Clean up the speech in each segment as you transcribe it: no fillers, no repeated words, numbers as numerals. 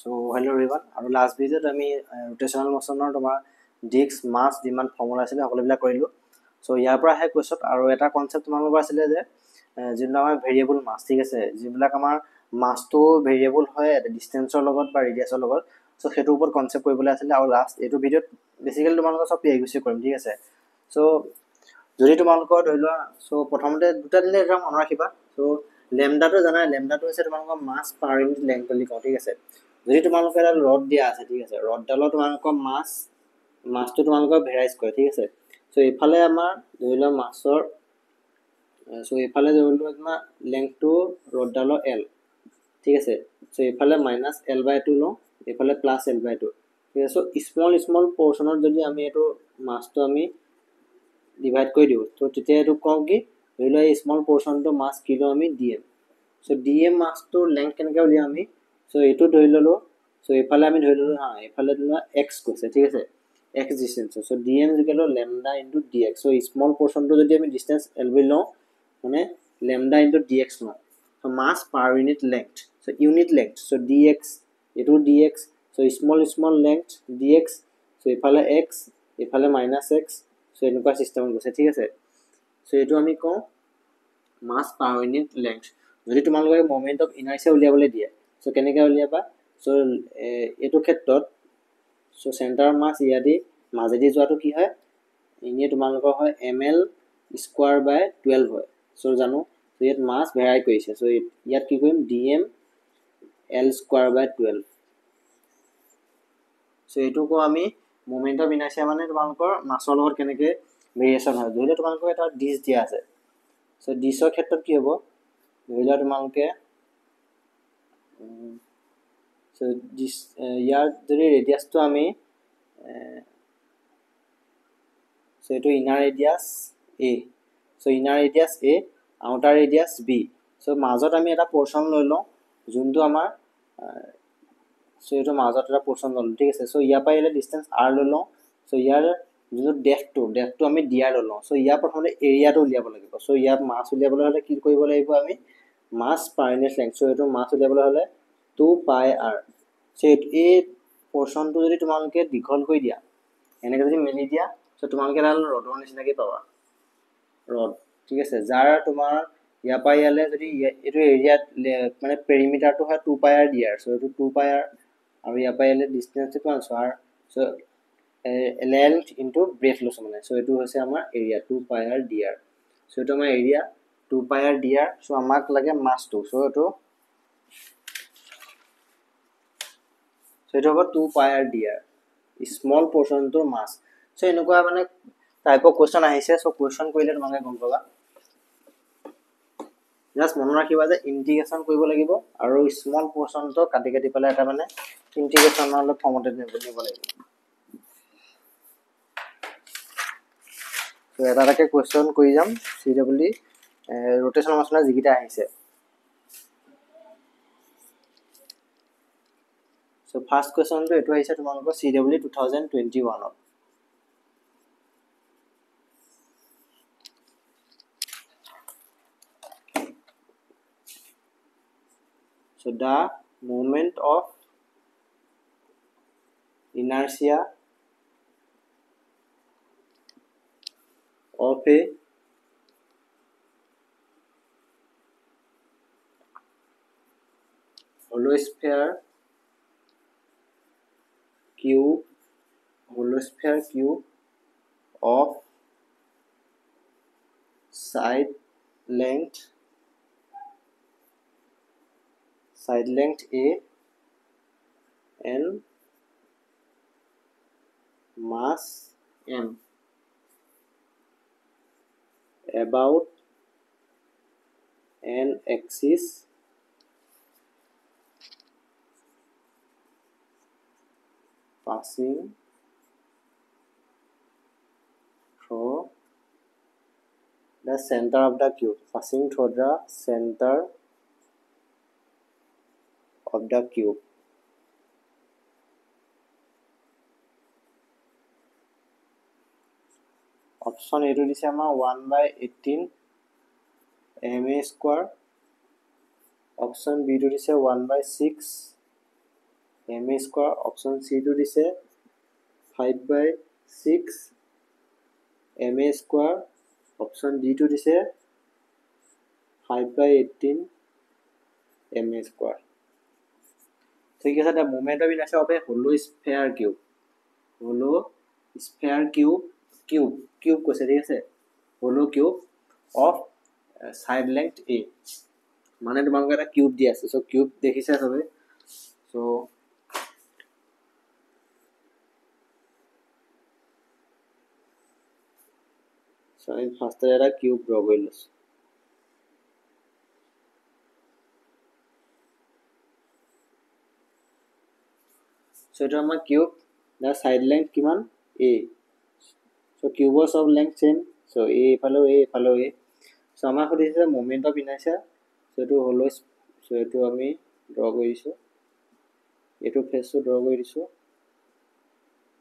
So hello everyone, আৰু last ভিডিঅ'ত আমি ৰোটেশনাল মোশনৰ তোমাৰ ডিস্ক মাছ যিমান ফৰ্মুলা আছিল সকলোবিলাক কৰিলোঁ। সো ইয়াৰ পৰা আহে কোৱেশ্যন আৰু এটা কনচেপ্ট তোমালোকৰ আছিলে যে যিবিলাক আমাৰ ভেৰিয়েবল মাছ, ঠিক আছে, যিবিলাক আমাৰ মাছটো ভেৰিয়েবল হয় ডিষ্টেন্সৰ লগত বা ৰেডিয়াছৰ লগত। সো সেইটোৰ ওপৰত কনচেপ্ট কৰিবলৈ আছিলে আৰু লাষ্ট এইটো ভিডিঅ'ত বেছিকেলি তোমালোকৰ চব PIQC কৰিম, ঠিক আছে। সো যদি তোমালোকৰ ধৰি লোৱা, সো প্ৰথমতে দুটা দিলে এটা মনত ৰাখিবা। সো লেমডাটো জানা, লেমডাটো হৈছে তোমালোকৰ মাছ পাৰ ইউনিট লেংথ বুলি কওঁ, ঠিক আছে। যদি তোমালোকৰ এডাল ৰড দিয়া আছে, ঠিক আছে, ৰডডালত তোমালোকৰ মাছটো তোমালোকৰ ভেৰাইজ কৰে, ঠিক আছে। সো এইফালে আমাৰ ধৰি লোৱা মাছৰ সো এইফালে ধৰি লোৱা তোমাৰ লেংথটো ৰডডালৰ L, ঠিক আছে। সো এইফালে -L/2 লওঁ, এইফালে +L/2, ঠিক আছে। সো স্মল পৰ্চনত যদি আমি এইটো মাছটো আমি ডিভাইড কৰি দিওঁ, তো তেতিয়া এইটো কওঁ কি, ধৰি লোৱা এই স্মল পৰ্চনটো মাছ কি লওঁ আমি DM। সো DM মাছটোৰ লেংথ কেনেকৈ উলিয়াম আমি, সো এইটো ধৰি ল'লোঁ। সো এইফালে আমি ধৰি ল'লোঁ এইফালে তোমাৰ x কৈছে, ঠিক আছে, x distance. So DM equal to lambda into dx। So small পৰ্চনটো যদি আমি ডিষ্টেঞ্চ L বুলি লওঁ, মানে লেমডা ইনটু dx লওঁ। So mass per unit length, so unit length, so dx, এইটো dx। So small length dx, so এইফালে x, এইফালে -x। সো এনেকুৱা চিষ্টেমত গৈছে, ঠিক আছে। সো এইটো আমি কওঁ মাছ পাৰ ইউনিট লেংথ। যদি তোমালোকে মমেণ্ট অফ ইনাৰ্চিয়া উলিয়াবলৈ দিয়ে, সো কেনেকৈ উলিয়াবা, সো এইটো ক্ষেত্ৰত সো চেণ্টাৰ মাছ ইয়াদি মাজেদি যোৱাটো কি হয়, এনেই তোমালোকৰ হয় ml²/12 হয়। সো জানো, সো ইয়াত মাছ ভেৰাই কৰিছে, সো ইয়াত কি কৰিম DM L²/12। সো এইটো কওঁ আমি মমেণ্ট অফ ইনাৰ্চিয়া, মানে তোমালোকৰ মাছৰ লগত কেনেকৈ ভেৰিয়েশ্যন হয়। ধৰি লোৱা তোমালোকৰ এটা ডিছ দিয়া আছে, সো ডিছৰ ক্ষেত্ৰত কি হ'ব, ধৰি লোৱা তোমালোকে সো ডিছ ইয়াৰ যদি ৰেডিয়াছটো আমি সো এইটো inner radius A, so inner radius A, outer radius B। So মাজত আমি এটা পৰ্চন লৈ লওঁ যোনটো আমাৰ সো এইটো মাজত এটা পৰ্চন ল'লোঁ, ঠিক আছে। সো ইয়াৰ পৰা ইয়ালৈ ডিষ্টেঞ্চ R লৈ লওঁ। সো ইয়াৰ যোনটো ডেফটো আমি DR লৈ লওঁ। সো ইয়াৰ প্ৰথমতে এৰিয়াটো উলিয়াব লাগিব। সো ইয়াত মাছ উলিয়াবলৈ হ'লে কি কৰিব লাগিব আমি, মাছ পাৰ ইউনিট লেংথ। সো এইটো মাছ উলিয়াবলৈ হ'লে 2πr। সো এই পৰ্চনটো যদি তোমালোকে দীঘল কৰি দিয়া, এনেকৈ যদি মেলি দিয়া, সো তোমালোকে এডাল ৰডৰ নিচিনাকৈ পাবা, ৰড, ঠিক আছে, যাৰ তোমাৰ ইয়াৰ পৰা ইয়ালৈ যদি এইটো এৰিয়াত মানে পেৰিমিটাৰটো হয় 2πr DR। সো এইটো 2πr আৰু ইয়াৰ পৰা ইয়ালৈ ডিষ্টেঞ্চটো কিমান, সো লেন্থ ইনটু ব্ৰেথ লৈছোঁ মানে। সো এইটো হৈছে আমাৰ এৰিয়া 2πr DR। সো এইটো আমাৰ এৰিয়া 2πr DR। সো আমাক লাগে মাছটো, সো এইটো হ'ব 2πr DR, স্মল পৰ্চনটো মাছ। সো এনেকুৱা মানে টাইপৰ কুৱেশ্যন আহিছে। সো কুৱেশ্যন কৰিলে তোমালোকে গম পাবা। জাষ্ট মনত ৰাখিবা যে ইণ্টিগ্ৰেশ্যন কৰিব লাগিব আৰু স্মল পৰ্চনটো কাটি পেলাই এটা মানে ইণ্টিগ্ৰেশ্যনৰ ফৰ্মতে নিব লাগিব। সো এটাকে কুৱেশ্যন কৰি যাম CWD ৰোটেশনাল মোশনৰ যিকেইটা আহিছে। সো ফাৰ্ষ্ট কুৱেশ্যনটো এইটো আহিছে তোমালোকৰ CWD 2021ত। So the moment of inertia of a hollow sphere cube of side length A and mass M about an axis passing through the center of the cube, option এইটো দিছে আমাৰ 1/18 ma², option বিটো দিছে 1/6 M A square option চিটো দিছে 5/6 M A square option ডিটো দিছে 5/18 M A square ঠিক আছে the moment of inertia of a hollow sphere cube hollow sphere cube কৈছে ঠিক আছে hollow cube of side length a মানে তোমালোকে এটা কিউব দি আছে সো কিউব দেখিছে সবে সো আমি ফার্স্টে এটা কিউব ড্র কৰি লৈছো সো এটা আমাৰ কিউব দা সাইড লেংথ কিমান a সো কিউবৰ সব length same so a এফালেও a so আমাৰ সুধিছে মোমেন্ট অফ ইনাৰ্চিয়া সো এটো হলো সো এটো আমি ড্ৰ কৰিছো এটো ফেসটো ড্ৰ কৰি দিছো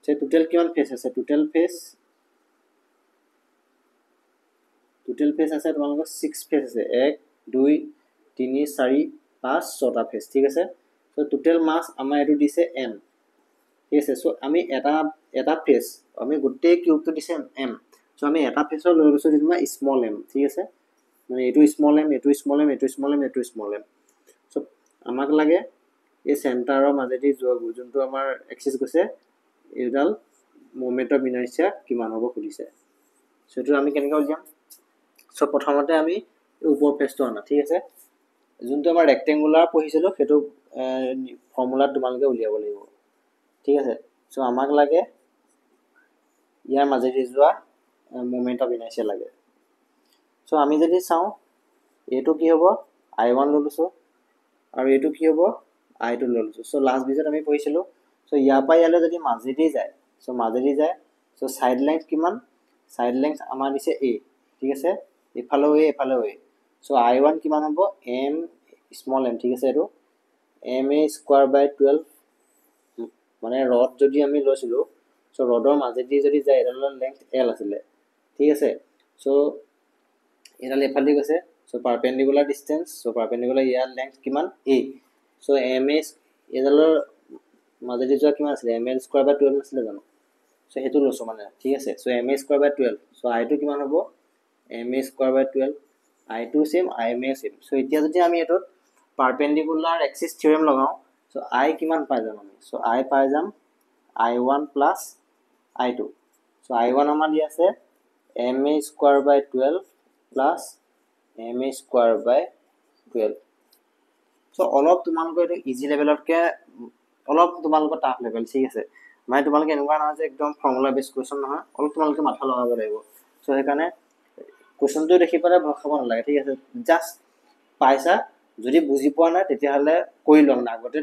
সে টোটাল কিমান ফেস আছে টোটাল ফেস আছে তোমালোকৰ 6 ফেস আছে 1 2 3 4 5 6টা ফেস ঠিক আছে সো টোটাল মাস আমাৰ এটো দিছে m ঠিক আছে সো আমি এটা ফেস আমি গোটেই কিউবটো দিছে m সো আমি এটা ফেসৰ লৈ লৈছো যেনিবা স্মল m ঠিক আছে মানে এটো স্মল m এটো স্মল m এটো স্মল m এটো স্মল m সো আমাক লাগে এই সেন্টাৰৰ মাজেদি যোনটো আমাৰ এক্সিস গৈছে এডাল মোমেন্ট অফ ইনাৰ্চিয়া কিমান হ'ব খুদিছে সো এটো আমি কেনেকৈ উলিয়াম সো প্ৰথমতে আমি ওপৰ ফেসটো আনা ঠিক আছে যোনটো আমাৰ ৰেক্টেঙ্গুলাৰ পঢ়িছিলো সেইটো ফৰ্মুলা তোমালোকে উলিয়াব লাগিব ঠিক আছে সো আমাক লাগে ইয়াৰ মাজেদি যোৱা মোমেন্ট অফ ইনাৰ্চিয়া লাগে সো আমি যদি চাও এটো কি হ'ব i1 ললৈছো আৰু এটো কি হ'ব i2 ললৈছো সো লাস্ট ভিডিওত আমি পঢ়িছিলো সো ইয়াৰ পৰা ইয়ালে যদি মাজেদি যায় সো সাইড লেংথ কিমান সাইড লেংথ আমাৰ দিছে a ঠিক আছে এফালেও a সো i1 কিমান হ'ব m স্মল m ঠিক আছে এটো ma স্কয়ার বাই 12 মানে রড যদি আমি লৈছিলো সো ৰডৰ মাজেদি যদি যায় এডালৰ লেংথ l আছিলে ঠিক আছে সো এডাল এফালে গৈছে so perpendicular distance so perpendicular ইয়ার লেংথ কিমান a সো ma এডালৰ মাজেদি যোৱা কিমান আছিলে ml স্কয়ার বাই 12 আছিলে জানো সো হেতু লৈছো মানে ঠিক আছে so ma square by 12 so i2 কিমান হ'ব ma square by 12 i2 same ima same so এতিয়া যদি আমি এটো পারপেন্ডিকুলার এক্সিস থিওরেম লগাও সো i কিমান পাই যাম আমি সো i পাই যাম i1 plus i2 so i1 আমাৰ দি আছে ma স্কয়াৰ বাই 12 plus ma স্কয়াৰ বাই 12 সো অলপ তোমালোকৰ এটো ইজি লেভেলতকে অলপ তোমালোকৰ টাফ লেভেল ঠিক আছে মানে তোমালোকে এনেকুৱা নহয় যে একদম ফৰ্মুলা বেস কোৱেশ্চন নহয় অলপ তোমালোকে মাথা লগাব লাগিব সো সেইকাৰণে কোৱেশ্চনটো দেখি পেলাই ভয় খাব নালাগে ঠিক আছে জাস্ট পাইছা যদি বুজি পোৱা নাই তেতিয়া হলে কৰি লম না আগতে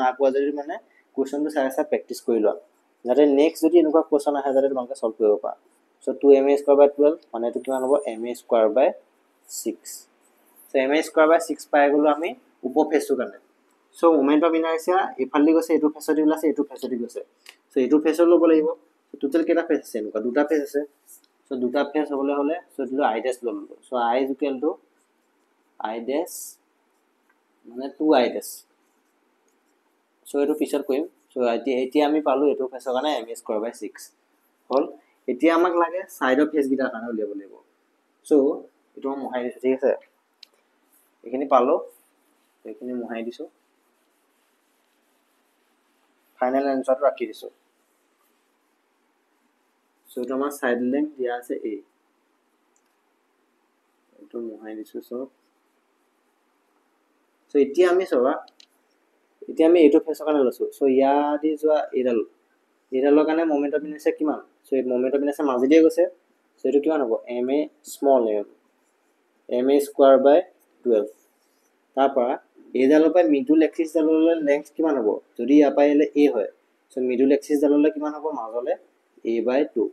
নাপোৱা যদি মানে কোৱেশ্চনটো চাই প্ৰেক্টিস কৰি লোৱা যাতে নেক্সট যদি এনেকুৱা কোৱেশ্চন আহে যাতে তোমালোকে সলভ কৰিব পাৰা সো 2ma স্কয়ার বাই 12 মানে এটো কিমান হ'ব ma স্কয়ার বাই 6 সো ma স্কয়ার বাই 6 পাই গলো আমি উপৰ ফেসটো কাৰণে সো মোমেন্ট অফ ইনাৰ্চিয়া ইফালে গৈছে এটো ফেসত দি আছে এটো ফেসত দি গৈছে সো এটো ফেসত ল'ব লাগিব সো টোটাল কেটা ফেস আছে এনেকুৱা দুটা ফেস আছে সো দুটা ফেস হ'বলৈ হলে সো দিলো i ড্যাশ ললো so i equal to i dash মানে 2i ড্যাশ সো এটো পিছত কৰিম সো এতিয়া আমি পালো এটো ফেসৰ কাৰণে ma স্কয়াৰ বাই 6 হল এতিয়া আমাক লাগে সাইডৰ ফেস গিটাৰ কাৰণে উলিয়াব লাগিব সো এটো মহাই দিছো ঠিক আছে এখিনি পালো এখিনি মহাই দিছো ফাইনাল আনসারটো ৰাখি দিছো সো এটো আমাৰ সাইড লেংথ দিয়া আছে a এটো মহাই দিছো সো এতিয়া আমি সবা এতিয়া আমি এটো ফেসৰ কাৰণে লৈছো সো ইয়াদি যোৱা এডালৰ কাৰণে মোমেন্ট অফ ইনাৰ্চিয়া কিমান সো এই মোমেন্ট অফ ইনাৰ্চিয়া মাজেদি গৈছে সো এটো কিমান হ'ব ma small m ma square by 12 তাৰ পৰা এডালৰ পৰা মিডল এক্সিস ডাললৈ লেংথ কিমান হ'ব যদি ইয়াৰ পৰা এলে a হয় সো মিডল এক্সিস ডাললৈ কিমান হ'ব মাজলে a বাই 2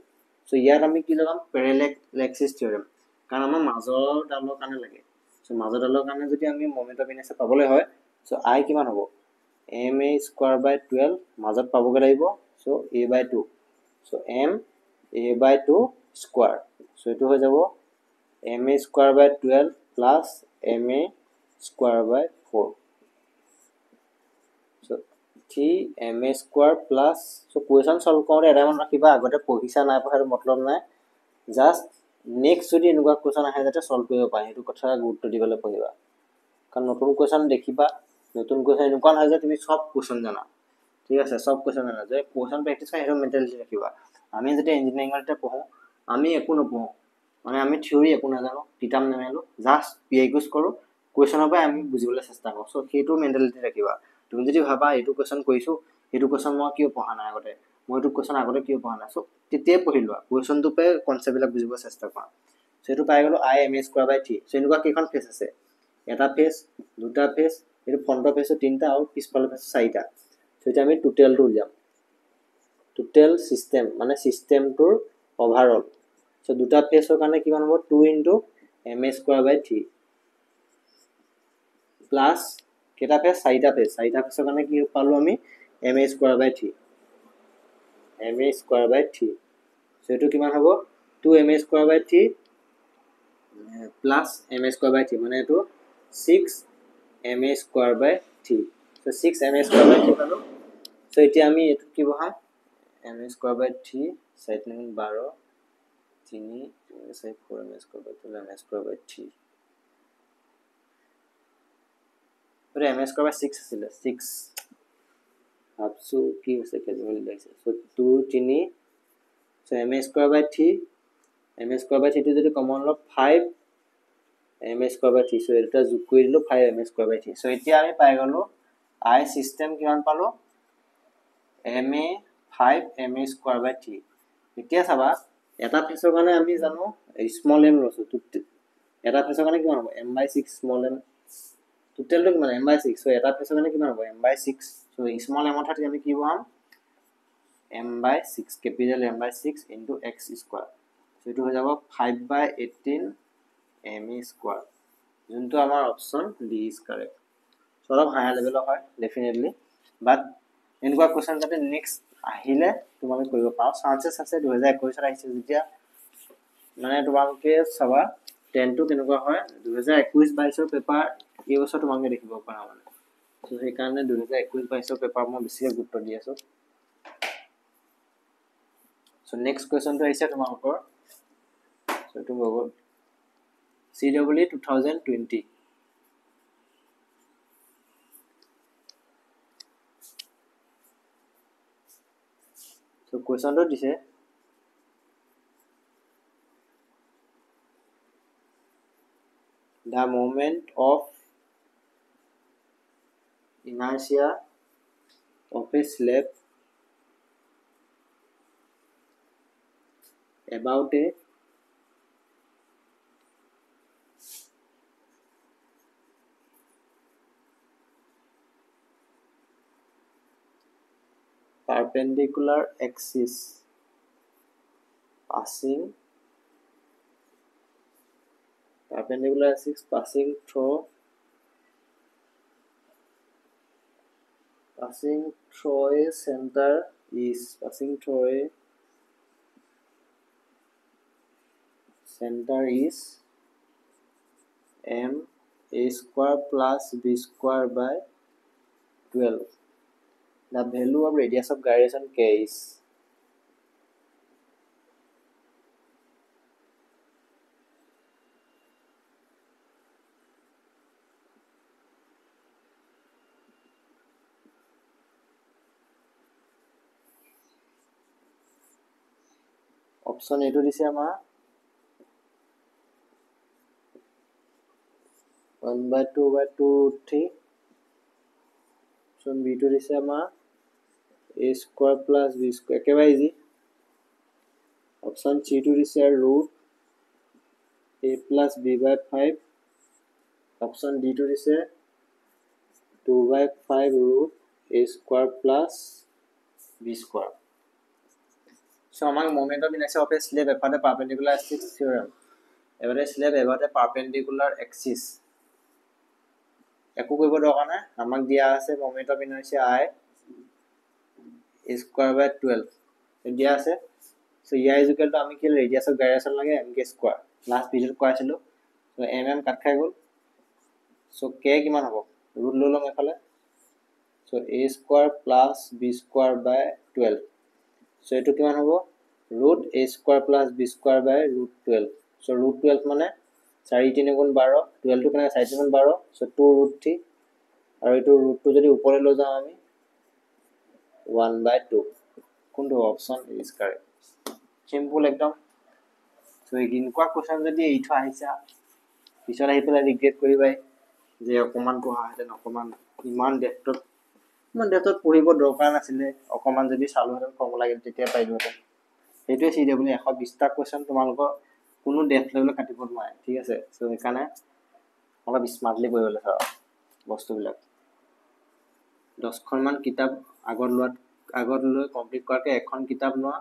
সো ইয়াত আমি কি লগাম প্যাৰালেল এক্সিস থিওৰেম কাৰণ আমাৰ মাজৰ ডালৰ কাৰণে লাগে সো মাজৰ ডালৰ কাৰণে যদি আমি মোমেন্ট অফ ইনাৰ্চিয়া পাবলৈ হয় সো i কিমান হ'ব ma স্কয়ার বাই 12 মাজত পাবগে লাগিব so a by 2 so m a by 2 square so এটো হৈ যাব ma square by 12 plus ma square by 4 so 3ma square plus so' equation solve কৰোঁতে এটা মনত ৰাখিবা আগতে পঢ়িছা নাই পঢ়াটো মতলব নাই জাষ্ট নেক্সট যদি এনেকুৱা কুৱেশ্যন আহে যাতে চল্ভ কৰিব পাৰে সেইটো কথা গুৰুত্ব দিবলৈ পঢ়িবা কাৰণ নতুন কুৱেশ্যন দেখিবা নতুন কুৱেশ্যন এনেকুৱা নহয় যে তুমি চব কুৱেশ্যন জানা ঠিক আছে চব কুৱেশ্যন জানা যে কুৱেশ্যন প্ৰেক্টিছ কৰা সেইটো মেণ্টেলিটি ৰাখিবা আমি যেতিয়া ইঞ্জিনিয়াৰিঙত পঢ়োঁ আমি একো নপঢ়োঁ মানে আমি থিয়ৰী একো নাজানো কিতাপ নেমেলোঁ জাষ্ট PIQs কৰোঁ কুৱেশ্যনৰ পৰাই আমি বুজিবলৈ চেষ্টা কৰোঁ চ' সেইটো মেণ্টেলিটি ৰাখিবা তুমি যদি ভাবা এইটো কুৱেশ্যন কৰিছোঁ সেইটো কুৱেশ্যন মই কিয় পঢ়া নাই আগতে মই এইটো কুৱেশ্যন আগতে কিয় পঢ়া নাই চ' তেতিয়াই পঢ়ি লোৱা কুৱেশ্যনটোৰ পৰাই কনচেপ্টবিলাক বুজিব চেষ্টা কৰা চ' সেইটো পাই গ'লোঁ IMA স্কোৱাৰ বাই 3 চ' এনেকুৱা কেইখন ফেজ আছে এটা ফেজ দুটা ফেজ এইটো ফ্ৰণ্টৰ ফেজটো 3টা আৰু পিছফালৰ ফেজটো 4টা চ' এতিয়া আমি টোটেলটো উলিয়াম টোটেল চিষ্টেম মানে চিষ্টেমটোৰ অভাৰঅল চ' দুটা ফেজৰ কাৰণে কিমান হ'ব 2 ইনটু ma স্কোৱাৰ বাই 3 প্লাছ কেইটা ফেজ 4টা ফেজৰ কাৰণে কি পালোঁ আমি ma স্কোৱাৰ বাই 3 ma স্কোৱাৰ বাই 3 চ' এইটো কিমান হ'ব 2ma স্কোৱাৰ বাই 3 প্লাছ ma স্কোৱাৰ বাই 3 মানে এইটো 6ma স্কোৱাৰ বাই 3 চ' 6ma স্কোৱাৰ বাই 3 পালোঁ চ' এতিয়া আমি এইটো কি বহাম ma স্কোৱাৰ বাই 3 4 12 3 4 4ma স্কোৱাৰ বাই 2 ma স্কোৱাৰ বাই 3 ma স্কোৱাৰ বাই 6 আছিলে 6 ভাবছোঁ কি হৈছে কেজুৱেলি লাগিছে চ' 2 3 চ' ma স্কোৱাৰ বাই 3 ma স্কোৱাৰ বাই 3 যদি কমন লওঁ 5 ma স্কোৱাৰ বাই 3 চ' এটা যোগ কৰি দিলোঁ 5 ma স্কোৱাৰ বাই 3 চ' এতিয়া আমি পাই গ'লোঁ I চিষ্টেম কিমান পালোঁ ma 5 ma স্কোৱাৰ বাই 3 এতিয়া চাবা এটা ফেজৰ কাৰণে আমি জানো স্মল m লৈছোঁ এটা ফেজৰ কাৰণে কিমান হ'ব m/6 স্মল m টোটেলটো কিমান m/6 চ' এটা ফেজৰ কাৰণে কিমান হ'ব m/6 চ' স্মল m ঠাইত আমি কি বহাম m/6 capital m/6 into x square so' এইটো হৈ যাব 5/18 ma স্কোৱাৰ যোনটো আমাৰ option D is correct so' অলপ হায়াৰ লেভেলৰ হয় ডেফিনেটলি বাট এনেকুৱা কুৱেশ্যন যাতে নেক্সট আহিলে তোমালোকে কৰিব পাৰা চান্সেছ আছে 2021 আহিছে যেতিয়া মানে তোমালোকে চাবা 10টো কেনেকুৱা হয় 2021-22 পেপাৰ এই বছৰ তোমালোকে দেখিব পাৰা মানে চ' সেইকাৰণে 2021-22 পেপাৰ মই বেছিকৈ গুৰুত্ব দি আছোঁ চ' নেক্সট কুৱেশ্যনটো আহিছে তোমালোকৰ চ' এইটো হৈ গ'ল CWE 2020 চ' কুৱেশ্যনটো দিছে the moment of inertia of a slab about a perpendicular axis passing through a center is m a square plus b square by 12 the value of radius of gyration k is option এইটো দিছে আমাৰ 1/2/2√3 option বিটো দিছে আমাৰ a square plus b square একেবাৰে easy option চিটো দিছে root a plus b/5 option ডিটো দিছে 2/5 root a square plus b square so' আমাক moment of inertia of a slab about a perpendicular axis theorem এবাৰে slab about a perpendicular axis একো কৰিব দৰকাৰ নাই আমাক দিয়া আছে moment of inertia I square by 12 দিয়া আছে চ' ইয়াৰ ইকুৱেল টু আমি কি ৰেডিয়াছ অফ গাইৰেশ্যন লাগে mk স্কোৱাৰ লাষ্ট ভিডিঅ'ত কৰাইছিলোঁ চ' কাট খাই গ'ল চ' k কিমান হ'ব ৰুট লৈ ল'ম এফালে So a square plus b square by 12. So এইটো কিমান হ'ব root a square plus b square by root 12. So root 12 মানে 4 3 গুণ 12 12 টো কেনে 4 3 গুণ 12 so 2 root 3 আৰু এইটো root টো যদি ওপৰলৈ লৈ যাওঁ আমি 1 by 2 কোনটো অপচন ইজ কাৰেক্ট সিম্পল একদম so এনেকুৱা কোৱেশ্চন যদি এইটো আহিছা পিছত আহি পেলাই ৰিগ্ৰেট কৰিবাই যে অকমান পঢ়া হেতেন অকমান ইমান ডেপ্থত পঢ়িব দৰকাৰ নাছিলে অকমান যদি চালো হেতেন ফৰ্মুলা গিল তেতিয়া পাইলো হেতেন সেইটোৱে CW 120 টা কোৱেশ্চন তোমালোকৰ কোনো ডেপ্থ লেভেল কাটিব নোৱাৰে ঠিক আছে সো এখানে অলপ স্মাৰ্টলি পঢ়িবলৈ চাও বস্তুবিলাক 10 খনমান কিতাপ আগত লৈ কমপ্লিট কৰাকে এখন কিতাপ লোৱা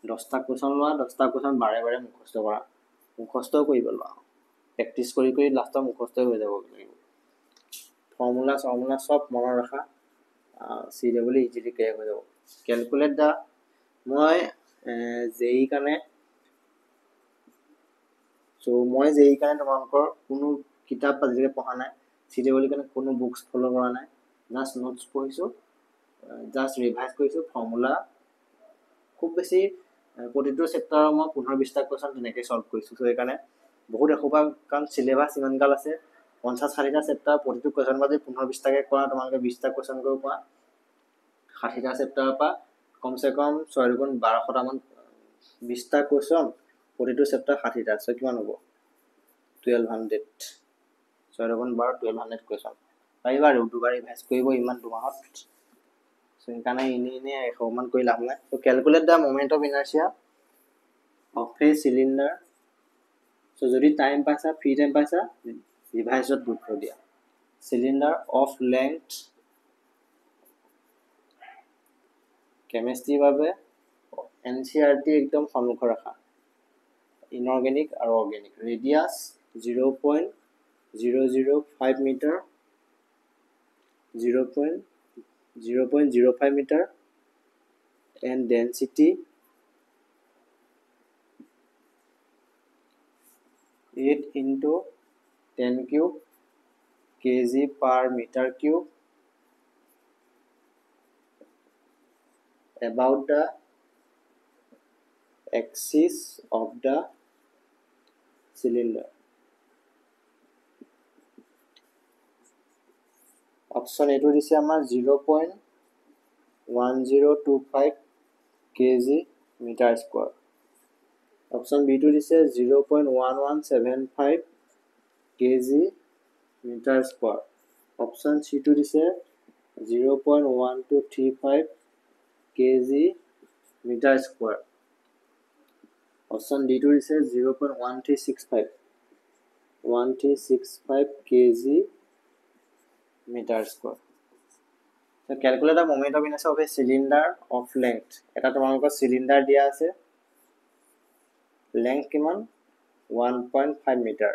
10 টা কোৱেশ্চন লোৱা 10 টা কোৱেশ্চন বাৰে বাৰে মুখস্থ কৰা মুখস্থ কৰিব লোৱা প্ৰেক্টিস কৰি লাষ্টত মুখস্থ হৈ যাব লাগিব ফৰ্মুলা সব মনত ৰাখা CW ইজিলি ক্লিয়াৰ হৈ যাব ক্যালকুলেট দা মই জেই কাৰণে তোমালোকৰ কোনো কিতাপ আজিলৈকে পঢ়া নাই CW কাৰণে কোনো বুকস ফলো কৰা নাই জাস্ট নোটস পঢ়িছো জাস্ট ৰিভাইজ কৰিছো ফৰ্মুলা খুব বেছি প্ৰতিটো চেপ্টাৰৰ মই 15-20 টা কোৱেশ্চন তেনেকৈ সলভ কৰিছো সো এইকাৰণে বহুত এখোপা কাৰণ সিলেবাস ইমান কাল আছে 50-60 টা চেপ্টাৰ প্ৰতিটো কোৱেশ্চন বাজি 15-20 টাকে কৰা তোমালোকে 20 টা কোৱেশ্চন কৰিব পৰা 60 টা চেপ্টাৰৰ পৰা কমসে কম 6 গুণ 1200 টা মান 20 টা কোৱেশ্চন প্ৰতিটো চেপ্টাৰ 60 টা সো কিমান হ'ব 1200 6 গুণ 12 1200 কোৱেশ্চন পাৰিবা আৰু দুবাৰ ৰিভাইজ কৰিব ইমান দুমাহত সো সেইকাৰণে ইনে এখমান কৰি লাভ নাই so calculate the moment of inertia of a cylinder so যদি টাইম পাইছা ফ্ৰী টাইম পাইছা ৰিভাইজত গুৰুত্ব দিয়া সিলিন্ডাৰ অফ লেংথ কেমিষ্ট্ৰি বাবে NCERT একদম সন্মুখ ৰাখা ইনঅৰ্গেনিক আৰু organic radius 0.005 metre 0.005 meter and density 8 into 10 cube kg per meter cube about the axis of the cylinder option এটো দিছে আমাৰ 0.1025 kg meter square option B টো দিছে 0.1175 kg meter square option C টো দিছে 0.1235 kg meter square option D টো দিছে 0.1365 kg meter square so calculate the moment of inertia of a cylinder of length eta তোমালোকৰ cylinder দিয়া আছে length কিমান 1.5 meter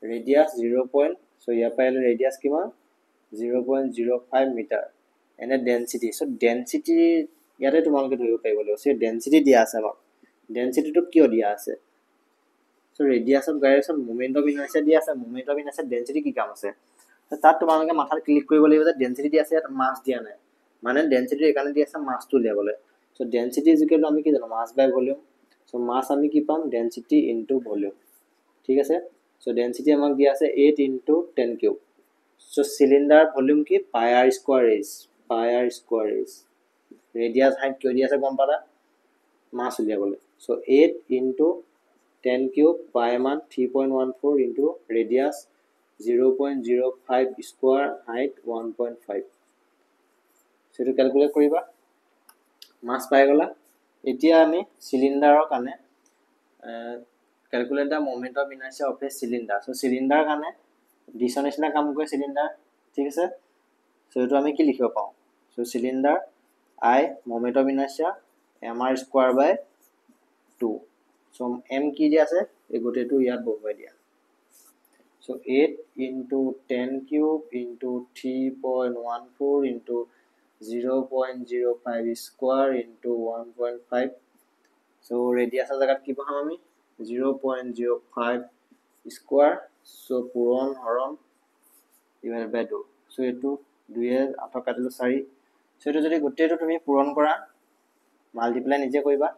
radius 0. so ইয়াৰ পৰা radius কিমান 0.05 meter and a density so density ইয়াতে তোমালোকে ধৰিব পাৰিব লাগিব so density দিয়া আছে আমাক density টো কিয় দিয়া আছে so radius of gyration moment of inertia দিয়া আছে moment of inertia density কি কাম আছে তাত তোমালোকে মাথাত ক্লিক কৰিব লাগিব যে ডেনসিটি দি আছে ইয়াত মাস দিয়া নাই মানে ডেনসিটি একানে দি আছে মাসটো লেভেলে সো ডেনসিটি ইকুৱেল আমি কি জানো মাস বাই ভলিউম সো মাস আমি কি পাম ডেনসিটি ইনটু ভলিউম ঠিক আছে সো ডেনসিটি আমাক দিয়া আছে 8 into 10 cube so cylinder volume কি pi r square is radius height কি দিয়া আছে গম পালা মাস উলিয়াবলে সো 8 into 10 cube pi মান 3.14 into radius 0.05 square height 1.5 সেটো ক্যালকুলেট কৰিবা মাস পাই গলা এতিয়া আমি সিলিন্ডাৰৰ কাৰণে calculate the moment of inertia of a cylinder so cylinder কাৰণে ডিসনেশনা কাম কৰে সিলিন্ডাৰ ঠিক আছে সো এটো আমি কি লিখিব পাও so cylinder I moment of inertia mr square by 2 so m কি দিয়া আছে এই গোটেটো ইয়াত বহুৱাই দিয়া so 8 into 10 cube into 3.14 into 0.05 square into 1.5 so radius জায়গাত কি পাম আমি 0.05 square so পূৰণ হৰণ divided by 2 so এটো 2 8 কাটিলো 4 সো এটো যদি গোটেইটো তুমি পূৰণ কৰা মাল্টিপ্লাই নিজে কৰিবা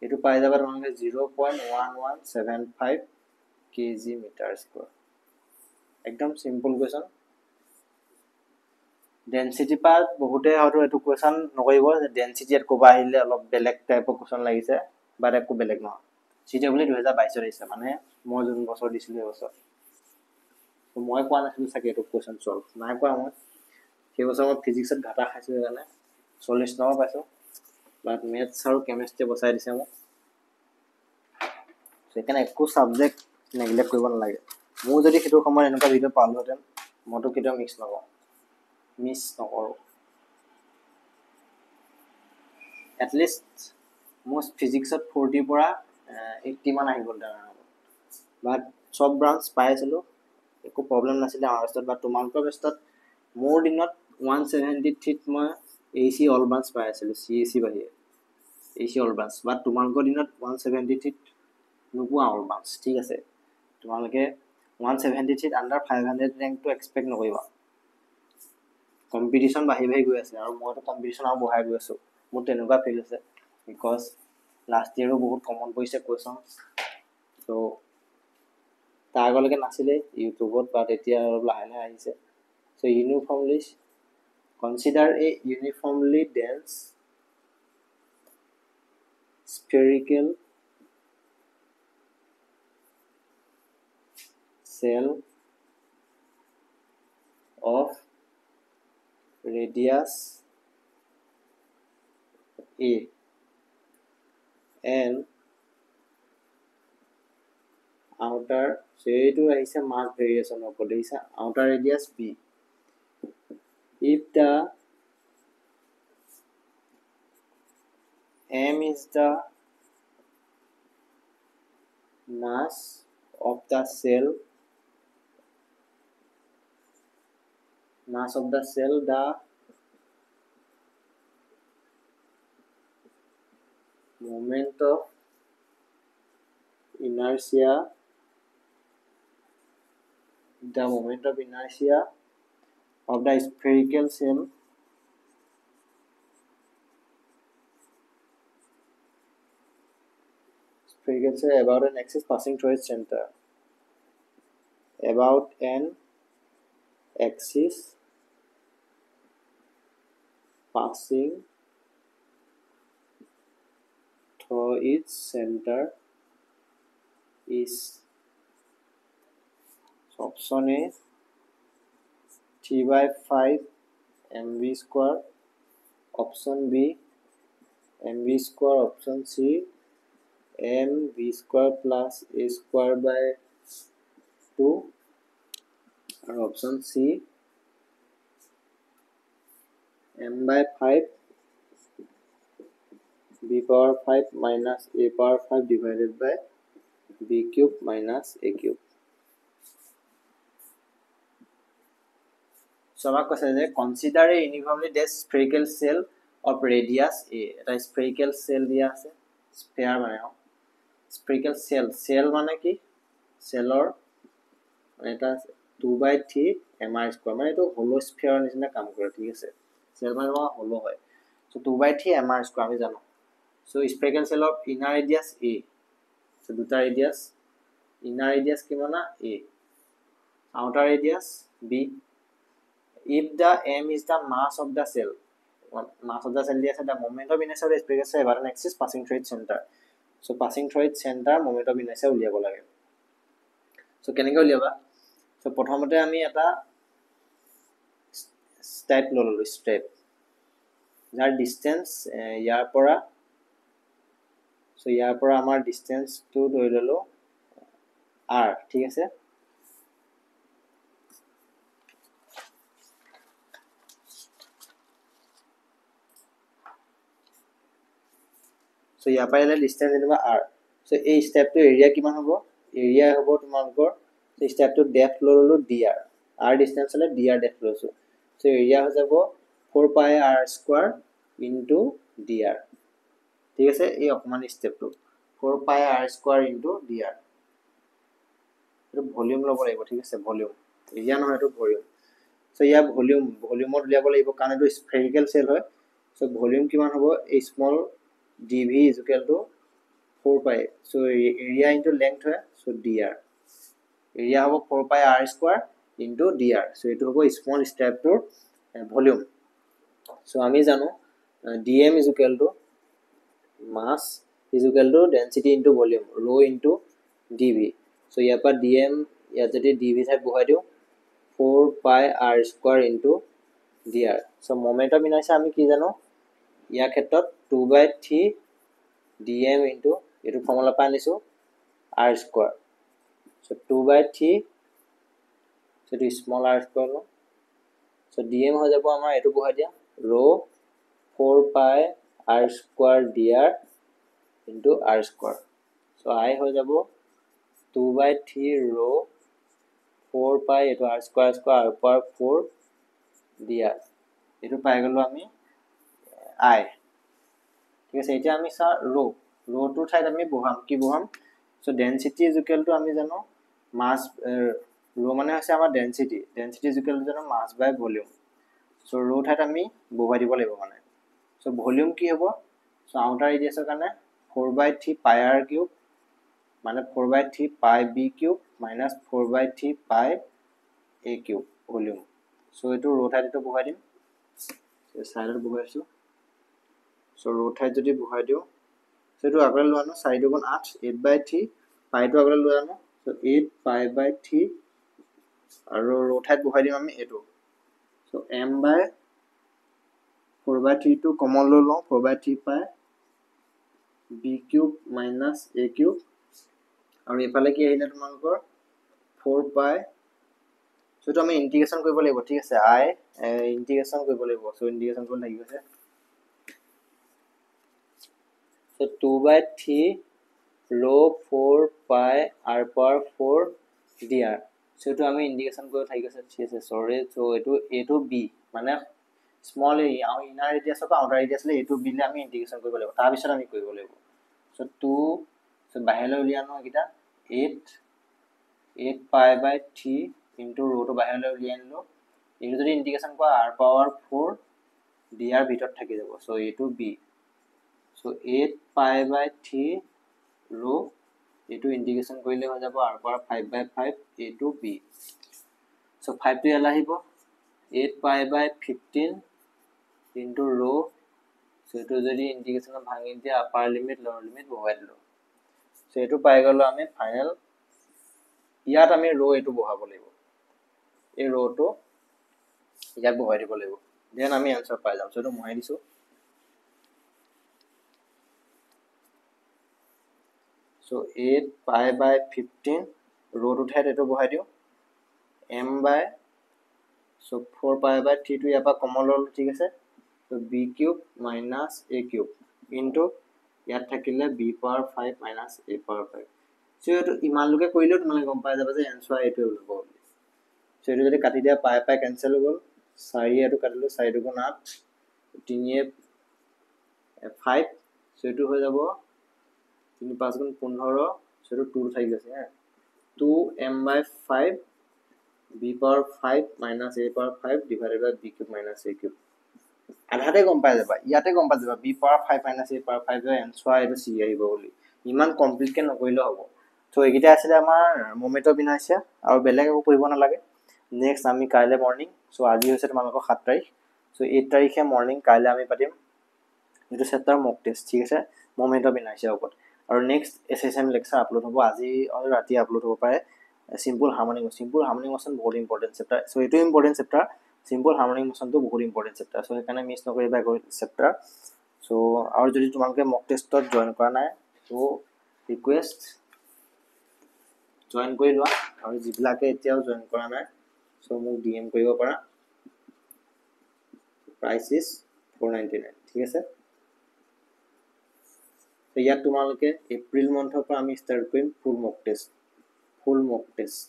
এটো পাই যাবা তোমালোকে 0.1175 কেজি মিটাৰ স্কয়াৰ একদম সিম্পল কোৱেশ্চন ডেনসিটি পাৰ্ট বহুতে হয়তো এটো কোৱেশ্চন নকৰিব যে ডেনসিটি এত কোবা আহিলে অলপ বেলেগ টাইপৰ কোৱেশ্চন লাগিছে বাট একো বেলেগ নহয় সিটেবলি 2022 আহিছে মানে মই যোন বছৰ দিছিলো এই বছৰ তো মই কোৱা নাছিলো চাগে এটো কোৱেশ্চন সলভ নাই কোৱা মই সেই বছৰ মই ফিজিক্সত ঘাটা খাইছো কাৰণে 40 নম্বৰ পাইছো বাট মেথছ আৰু কেমিষ্ট্ৰি বসাই দিছে মোক সেকাৰণে একো সাবজেক্ট নেগলেক্ট কৰিব নালাগে মই যদি হেতু সময় এনেকা ভিডিও পালোহেতেন মইতো কেতিয়াও মিস নকৰো at least most physicsত 40 পৰা 80 মান আহি গল দানা বাট সব ব্ৰাঞ্চ পাইছিলো একো প্ৰবলেম নাছিলে আমাৰ বেষ্টত বা তোমালোকৰ বেষ্টত মোৰ দিনত 173 ত মই AC অল ব্ৰাঞ্চ পাই আছিলো CAC বাহিৰে AC অল ব্ৰাঞ্চ বাট তোমালোকৰ দিনত 173 ত নোপোৱা অল ব্ৰাঞ্চ ঠিক আছে তোমালোকে 173 আন্ডাৰ 500 ৰেংক তো এক্সপেক্ট নকৰিবা কম্পিটিশন বাহি গৈ আছে আৰু মইতো কম্পিটিশন আৰু বঢ়াই গৈ আছো মোৰ তেনেকুৱা ফিল হৈছে বিকজ লাষ্ট ইয়াৰও বহুত কমন পৰিছে কোৱেশ্চন সো তাৰ আগলৈকে নাছিলে ইউটিউবত বাট এতিয়া অলপ লাহে লাহে আহিছে so uniformly consider a uniformly dense spherical cell of radius A and outer say to is a mass variation of this outer radius B if the m is the mass of the cell the moment of inertia of the spherical cell about an axis passing through its center about an axis passing through its center is option A 3/5 mv square option B mv square option C mv square plus a square by 2 and option C m by 5 b power 5 minus a power 5 divided by b cube minus a cube so our question is consider a uniformly dashed spherical cell of radius A eta spherical cell dia ase sphere mane spherical cell mane ki cell or eta 2/3 mr square mane to hollow sphere nisina kaam kore thik ase cell mane hollow hoy so 2/3 mr square ami jano so spherical cell of inner radius A so duta radius inner radius kimana A outer radius B if the m is the mass of the cell dia the moment of inertia of the spherical cell about an axis passing through its center so passing through its center moment of inertia uliabo lage so keneke uliaba so prothomote ami eta step lolu step jar distance yar pora so yar pora amar distance to doi lolu r thik ase so ya pa ile distance enba r so ei step to area kiman hobo area hobo tumalkor so step to depth lolu dr r distance hole dr depth loso so area ho jabo 4 pi r square into dr ঠিক আছে এই অকমান step to 4 pi r square into dr এটো volume লব লাগিব ঠিক আছে volume area নহয় এটো ভলিউম সো ইয়াৰ ভলিউমত উলিয়াব লাগিব কাৰণ এইটো স্ফেৰিকেল চেল হয় সো ভলিউম কিমান হ'ব এই small dv is equal to 4 pi so area into length হয় so dr area হ'ব 4 pi r square into dr so এইটো হ'ব স্মল ষ্টেপটোৰ ভলিউম so আমি জানো dm is equal to mass is equal to density into volume rho into dv so ইয়াৰ পৰা dm ইয়াত যদি dv ঠাইত বহাই দিও 4 pi r square into dr so moment of inertia আমি কি জানো ইয়াৰ ক্ষেত্ৰত 2/3 dm into এটো ফৰ্মুলা পাই নিছো r square so 2/3 so to small r square no so dm হৈ যাব আমাৰ এটো বহাই দিয়া rho 4 pi r square dr into r square so I হৈ যাব 2/3 rho 4 pi এটো r square square r power 4 dr এটো পাই গলো আমি I ঠিক আছে এটা আমি সা rho টো ঠাইত আমি বহাম কি বহাম so density is equal to আমি জানো মাস rho মানে আছে আমাৰ ডেনসিটি is equal to জানো মাস বাই ভলিউম সো rho ঠাইত আমি বহাই দিব লাগিব মানে সো ভলিউম কি হ'ব সো আউটাৰ ৰেডিয়াসৰ কাৰণে 4/3 pi r কিউব মানে 4/3 pi b cube minus 4/3 pi a cube volume so এটো rho ঠাইত এটো বহাই দিম সাইডত বহাইছো সো rho ঠাইত যদি বহাই দিও সেটো আগলে লোৱানো 4 গুণ 8 8/3 pi টো আগলে লোৱানো সো 8 pi by 3 আৰু rho ঠাইত বহাই দিম আমি এটো সো m by 4/3 টো কমন লৈ লওঁ 4/3 pi b cube minus a cube আৰু এফালে কি আহিলে তোমালোকৰ 4 pi সো তো আমি ইন্টিগ্ৰেশন কৰিব লাগিব ঠিক আছে I ইন্টিগ্ৰেশন কৰিব লাগিব সো ইন্টিগ্ৰেশন কৰিব লাগিব আছে so 2/3 rho 4 pi r power 4 dr so to আমি ইন্টিগ্রেশন করে থাকি আছে ঠিক আছে সরি সো এটো b মানে স্মল এ আৰু ইনাৰ ৰেডিয়াস বা আউটাৰ ৰেডিয়াস লে এটো b লে আমি ইন্টিগ্ৰেশন কৰিব লাগিব তাৰ পিছত আমি কৰিব লাগিব so 2 so বাহিৰলৈ উলিয়ানো কিটা 8 pi by 3 into rho to বাহিৰলৈ উলিয়াই আনিলো এটো যদি ইন্টিগ্ৰেশন কৰা r power 4 dr ভিতৰত থাকি যাব so এটো b so 8 pi by 3 rho এটো ইন্টিগ্রেশন কৰিলে হৈ যাব r power 5/5 a to b so 5 টো ইয়ালে আহিব 8 pi by 15 into rho so এটো যদি ইন্টিগ্রেশন ভাঙি দিয়া আপাৰ লিমিট লোৱাৰ লিমিট বহাই দিলো so এটো পাই গলো আমি ফাইনাল ইয়াত আমি rho এটো বহাব লাগিব এই rho টো ইয়াত বহাই দিব লাগিব দেন আমি আনসার পাই যাম so এটো মই দিছো so 8 pi by 15 rho to ঠাইত এটো বহাই দিও m by so 4 pi by 3 টো ইয়াপা কমন লল ঠিক আছে so b cube minus a cube into ইয়াত থাকিলে b power 5 minus a power 5 so এটো ইমান লোকে কইলে তোমালে গম পাই যাবা যে আনসার এটো হ'ব so এটো যদি কাটি দিয়া pi pi ক্যান্সেল হৈ গল 4 এটো কাটিলো 4 গুণ 8 3 5 so এটো হৈ যাব 3 5 গুণ 15 so এটো 2 থাকি গৈছে হ্যাঁ 2 m by 5 b power 5 minus a power 5 divided by b cube minus a cube আধাতে গম পাই যাবা ইয়াতে গম পাই যাবা b power 5 minus a power 5 এর আনসার এটো c আহিব বলি ইমান কমপ্লিট কে নকইলে হ'ব তো এগিটা আছে আমাৰ মোমেন্ট অফ ইনাৰ্চিয়া আৰু বেলেগ একো কৰিব না লাগে নেক্সট আমি কাইলে মৰ্নিং সো আজি হৈছে তোমালোকৰ 7 তাৰিখ সো 8 তাৰিখে মৰ্নিং কাইলে আমি পাতিম এটো চেপ্টাৰ মক টেষ্ট ঠিক আছে মোমেন্ট অফ ইনাৰ্চিয়া ওপৰত আৰু নেক্সট এসএসএম লেকচাৰ আপলোড হ'ব আজি ৰাতি আপলোড হ'ব পাৰে simple harmonic motion বহুত ইম্পৰ্টেন্ট চেপ্টাৰ সো এটো important chapter simple harmonic motion তো বহুত ইম্পৰ্টেন্ট চেপ্টাৰ সো এখানে মিস নকৰিবা গৈ চেপ্টাৰ সো আৰু যদি তোমালোকে মক টেষ্টত জয়েন কৰা নাই তো ৰিকুৱেষ্ট জয়েন কৰি লোৱা আৰু জিবিলাকে এতিয়াও জয়েন কৰা নাই সো মোক ডিএম কৰিব পাৰা প্ৰাইস ইজ 499 ঠিক আছে তো ইয়াত তোমালোকে এপ্ৰিল মান্থৰ পৰা আমি স্টাৰ্ট কৰিম ফুল মক টেষ্ট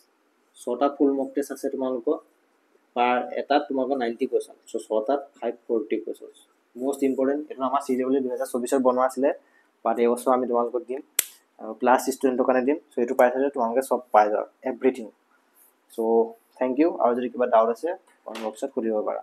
ছটা ফুল মক টেষ্ট আছে তোমালোকৰ পাৰ এটাত তোমালোকৰ 90 কোৱেশ্চন সো ছটাত 540 কোৱেশ্চন মোস্ট ইম্পৰ্টেন্ট এটো আমাৰ সিডব্লিউ 2024 ত বনোৱা আছিল বাট এই বছৰ আমি তোমালোকক দিম ক্লাস ষ্টুডেন্টৰ কাৰণে দিম সো এটো পাইছলে তোমালোকে সব পাই যাও এভৰিথিং সো থ্যাংক ইউ আৰু যদি কিবা ডাউট আছে কমেণ্ট বক্সত সুধিব পাৰা।